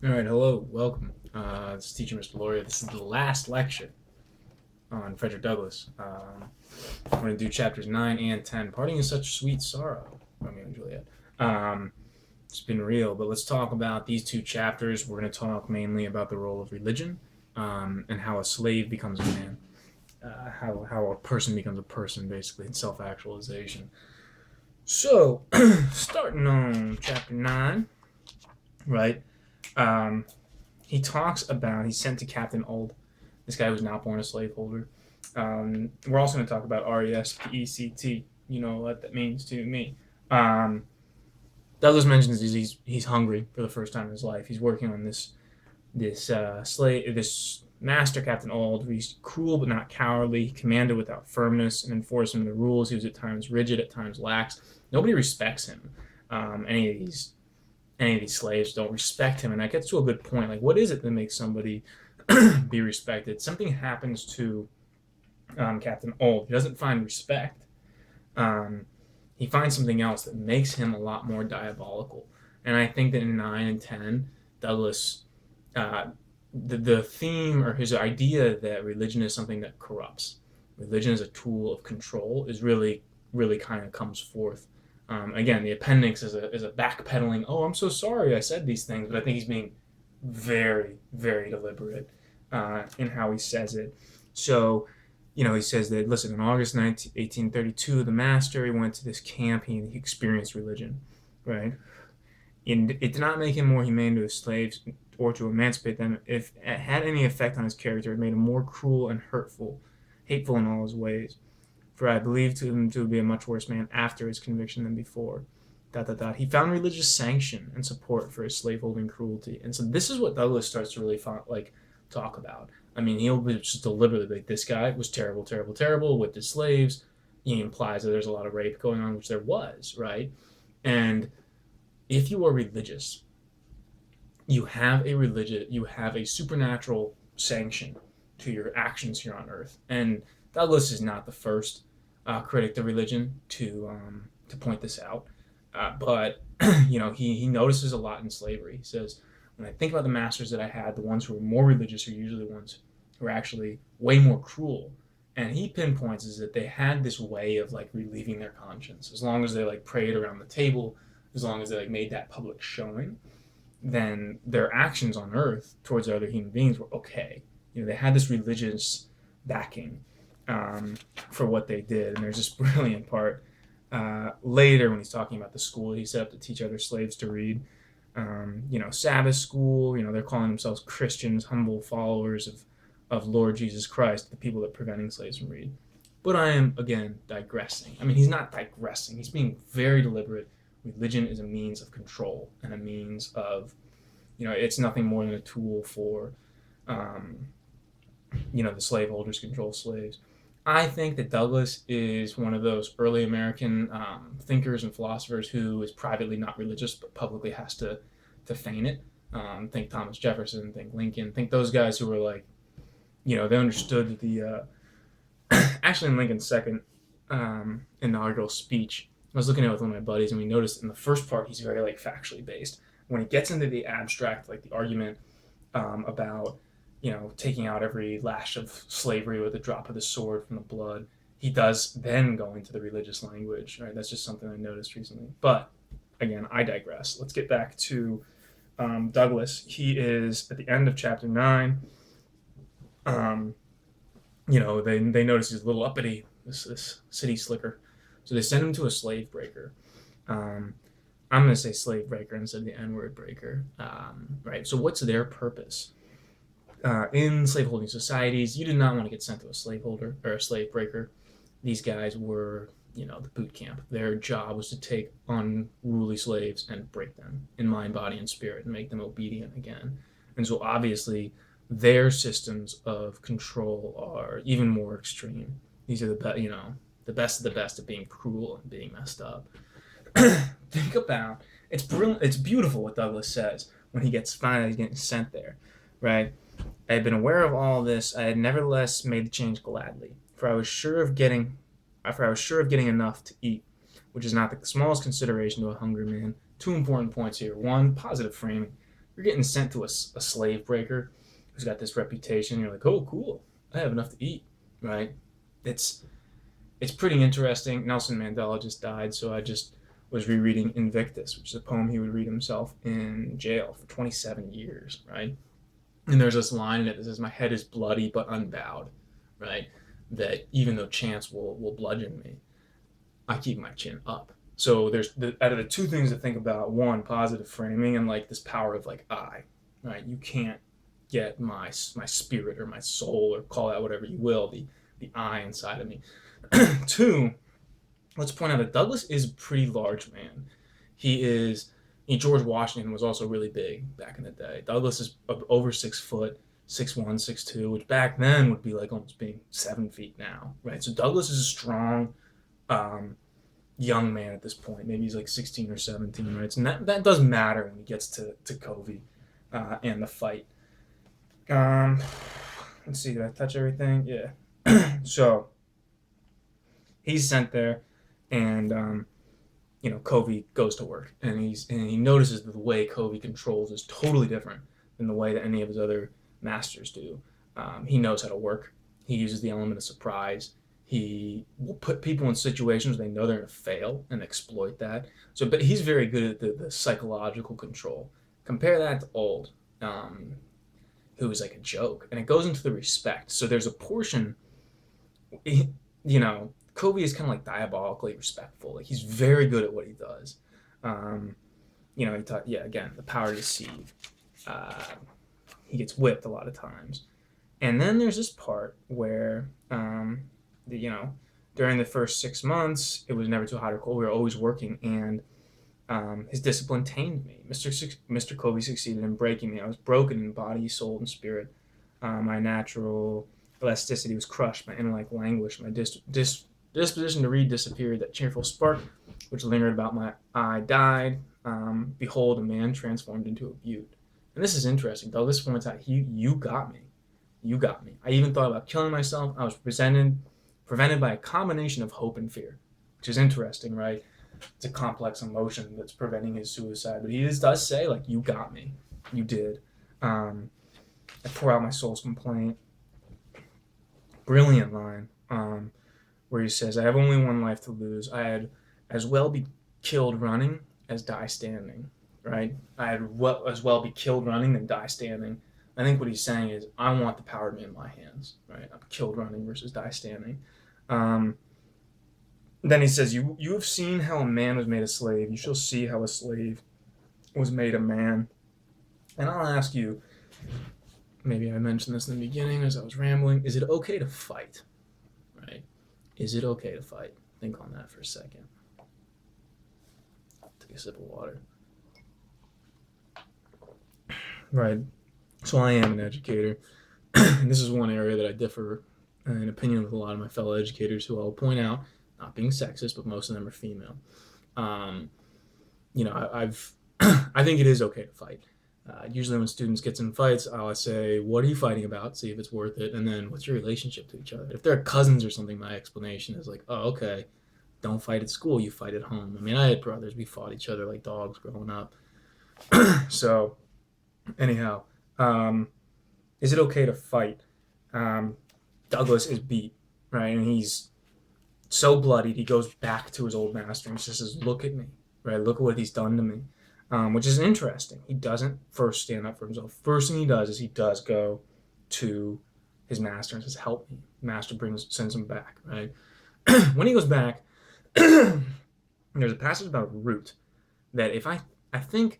All right, hello, welcome. This is teacher Mr. Loria. This is the last lecture on Frederick Douglass. I'm going to do chapters 9 and 10. Parting is such sweet sorrow, Romeo and Juliet. Um, it's been real, but let's talk about these two chapters. We're going to talk mainly about the role of religion and how a slave becomes a man, how a person becomes a person, basically, in self actualization. So, starting on chapter 9, right? Um, he's sent to Captain Old. This guy was not born a slaveholder. We're also going to talk about RESPECT. You know what that means to me. Um, Douglas mentions he's hungry for the first time in his life. He's working on this master, Captain Old. He's cruel but not cowardly. He commanded without firmness and enforcing the rules. He was at times rigid, at times lax. Nobody respects him. Any of these slaves don't respect him, and that gets to a good point. Like, what is it that makes somebody be respected? Something happens to Captain Old. He doesn't find respect. Um, he finds something else that makes him a lot more diabolical. And I think that in 9 and 10, Douglas, uh, the theme or his idea that religion is something that corrupts, religion is a tool of control, is really, really kind of comes forth. Again, the appendix is a backpedaling. Oh, I'm so sorry I said these things, but I think he's being very, very deliberate in how he says it. So, he says that, listen, in August 1832, the master, he went to this camp, he experienced religion, right? And it did not make him more humane to his slaves or to emancipate them. If it had any effect on his character, it made him more cruel and hateful in all his ways. For I believed him to be a much worse man after his conviction than before. ... He found religious sanction and support for his slaveholding cruelty. And so this is what Douglas starts to really talk about. I mean, he'll just deliberately like, this guy was terrible, terrible, terrible with his slaves. He implies that there's a lot of rape going on, which there was, right? And if you are religious, you have a supernatural sanction to your actions here on earth. And Douglas is not the first critic of religion to point this out. But he notices a lot in slavery. He says, when I think about the masters that I had, the ones who were more religious are usually the ones who are actually way more cruel. And he pinpoints is that they had this way of like relieving their conscience. As long as they like prayed around the table, as long as they like made that public showing, then their actions on earth towards other human beings were okay. They had this religious backing for what they did. And there's this brilliant part later when he's talking about the school he set up to teach other slaves to read. Sabbath school, they're calling themselves Christians, humble followers of Lord Jesus Christ, the people that are preventing slaves from reading. But I am, again, digressing. I mean, he's not digressing. He's being very deliberate. Religion is a means of control and a means of, it's nothing more than a tool for, the slaveholders control slaves. I think that Douglas is one of those early American thinkers and philosophers who is privately not religious but publicly has to feign it. Think Thomas Jefferson, think Lincoln, think those guys who were like, they understood the actually in Lincoln's second inaugural speech, I was looking at it with one of my buddies, and we noticed in the first part he's very like factually based. When he gets into the abstract, like the argument about taking out every lash of slavery with a drop of the sword from the blood, he does then go into the religious language. Right, that's just something I noticed recently. But again, I digress. Let's get back to Douglas. He is at the end of chapter 9. They notice he's a little uppity, this city slicker. So they send him to a slave breaker. I'm going to say slave breaker instead of the N-word breaker. Right. So what's their purpose? In slaveholding societies, you did not want to get sent to a slaveholder or a slave breaker. These guys were, the boot camp. Their job was to take unruly slaves and break them in mind, body, and spirit and make them obedient again. And so obviously their systems of control are even more extreme. These are the best of the best at being cruel and being messed up. Think about it's brilliant. It's beautiful what Douglas says when he finally getting sent there, right? I had been aware of all this. I had nevertheless made the change gladly, for I was sure of getting enough to eat, which is not the smallest consideration to a hungry man. Two important points here: one, positive framing. You're getting sent to a slave breaker who's got this reputation. You're like, oh, cool. I have enough to eat, right? It's it's pretty interesting. Nelson Mandela just died, so I just was rereading Invictus, which is a poem he would read himself in jail for 27 years, right? And there's this line in it that says, "My head is bloody but unbowed," right? That even though chance will bludgeon me, I keep my chin up. So there's out of the two things to think about: one, positive framing, and like this power of like I, right? You can't get my spirit or my soul or call that whatever you will, the I inside of me. Two, let's point out that Douglass is a pretty large man. He is. George Washington was also really big back in the day. Douglass is over 6 foot, 6'1", 6'2", which back then would be like almost being 7 feet now, right? So Douglass is a strong, um, young man at this point. Maybe he's like 16 or 17, right? And that does matter when he gets to Covey and the fight. Um, let's see, did I touch everything? Yeah. So he's sent there, and Covey goes to work, and he notices that the way Covey controls is totally different than the way that any of his other masters do. He knows how to work. He uses the element of surprise. He will put people in situations where they know they're going to fail and exploit that. So, but he's very good at the psychological control. Compare that to Old, who is like a joke, and it goes into the respect. So there's a portion, Covey is kind of like diabolically respectful. Like he's very good at what he does. Um, he taught, yeah, again, the power to deceive. Uh, he gets whipped a lot of times. And then there's this part where, the, you know, during the first 6 months, it was never too hot or cold. We were always working, and his discipline tamed me. Mr. Covey succeeded in breaking me. I was broken in body, soul, and spirit. My natural elasticity was crushed. My intellect languished. My disposition to read disappeared. That cheerful spark, which lingered about my eye, died. Behold, a man transformed into a butte. And this is interesting. Douglas points out, you got me. You got me. I even thought about killing myself. I was prevented by a combination of hope and fear, which is interesting, right? It's a complex emotion that's preventing his suicide. But he does say, like, you got me. You did. I pour out my soul's complaint. Brilliant line, where he says, I have only one life to lose. I had as well be killed running as die standing, right? I had as well be killed running than die standing. I think what he's saying is, I want the power to be in my hands, right? I'm killed running versus die standing. Then he says, you have seen how a man was made a slave. You shall see how a slave was made a man. And I'll ask you, maybe I mentioned this in the beginning as I was rambling, is it okay to fight, right? Is it okay to fight? Think on that for a second. Take a sip of water. Right. So I am an educator. And this is one area that I differ in opinion with a lot of my fellow educators, who I'll point out, not being sexist, but most of them are female. I've I think it is okay to fight. Usually when students get in fights, I'll say, what are you fighting about? See if it's worth it. And then what's your relationship to each other? If they're cousins or something, my explanation is like, oh, okay, don't fight at school, you fight at home. I mean, I had brothers, we fought each other like dogs growing up. So anyhow, is it okay to fight? Douglass is beat, right? And he's so bloodied, he goes back to his old master and says, look at me, right? Look at what he's done to me. Which is interesting. He doesn't first stand up for himself. First thing he does is he does go to his master and says, help me. Master sends him back, right? When he goes back, there's a passage about root that I think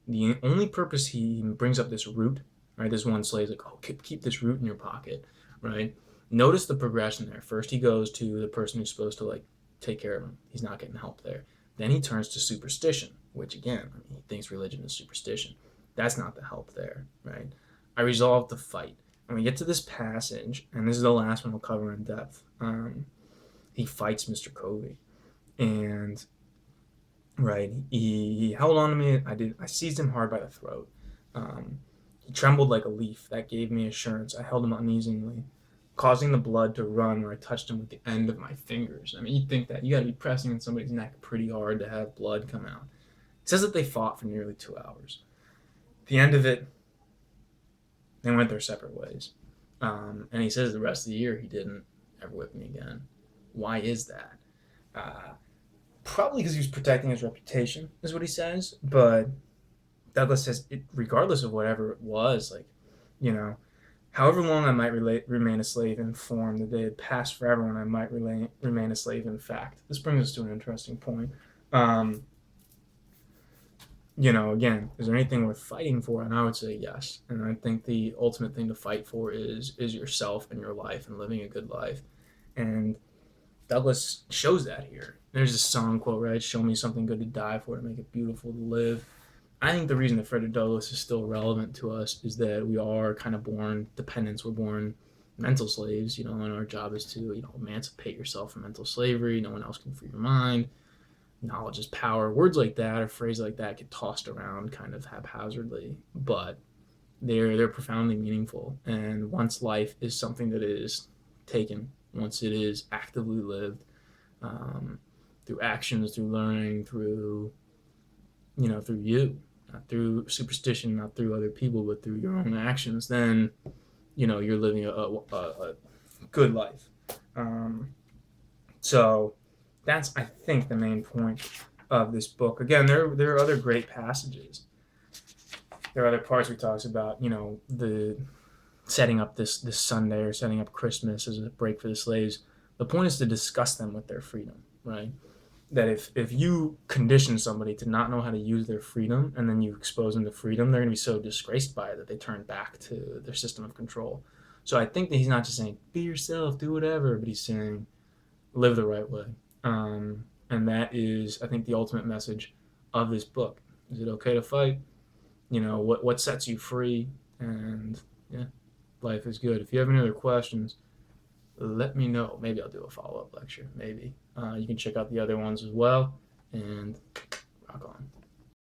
the only purpose he brings up this root, right? This one slave's like, oh, keep this root in your pocket, right? Notice the progression there. First he goes to the person who's supposed to like take care of him. He's not getting help there. Then he turns to superstition, which again, he thinks religion is superstition. That's not the help there, right? I resolved to fight. And we get to this passage, and this is the last one we'll cover in depth. He fights Mr. Covey. And, right, he held on to me. I seized him hard by the throat. He trembled like a leaf. That gave me assurance. I held him uneasily, causing the blood to run where I touched him with the end of my fingers. I mean, you'd think that you got to be pressing on somebody's neck pretty hard to have blood come out. It says that they fought for nearly 2 hours. the end of it, they went their separate ways. And he says the rest of the year he didn't ever whip me again. Why is that? Uh, Probably because he was protecting his reputation, is what he says. But Douglas says, regardless of whatever it was, like, you know, however long I might remain a slave in form, the day had passed forever when I might remain a slave in fact. This brings us to an interesting point. Um, again, is there anything worth fighting for? And I would say yes. And I think the ultimate thing to fight for is yourself and your life and living a good life. And Douglas shows that here. There's a song quote, right? Show me something good to die for, to make it beautiful to live. I think the reason that Frederick Douglass is still relevant to us is that we are kind of born dependents. We're born mental slaves, and our job is to, emancipate yourself from mental slavery. No one else can free your mind. Knowledge is power. Words like that or phrases like that get tossed around kind of haphazardly, but they're profoundly meaningful. And once life is something that is taken, once it is actively lived, through actions, through learning, through you, not through superstition, not through other people, but through your own actions, then you're living a good life. So that's, I think, the main point of this book. Again, there are other great passages. There are other parts where he talks about the setting up this Sunday or setting up Christmas as a break for the slaves. The point is to discuss them with their freedom, right? That if you condition somebody to not know how to use their freedom and then you expose them to freedom, they're going to be so disgraced by it that they turn back to their system of control. So I think that he's not just saying be yourself, do whatever, but he's saying live the right way. And that is, I think, the ultimate message of this book. Is it okay to fight? What sets you free? And yeah, life is good. If you have any other questions, let me know. Maybe I'll do a follow-up lecture. Maybe. You can check out the other ones as well. And rock on.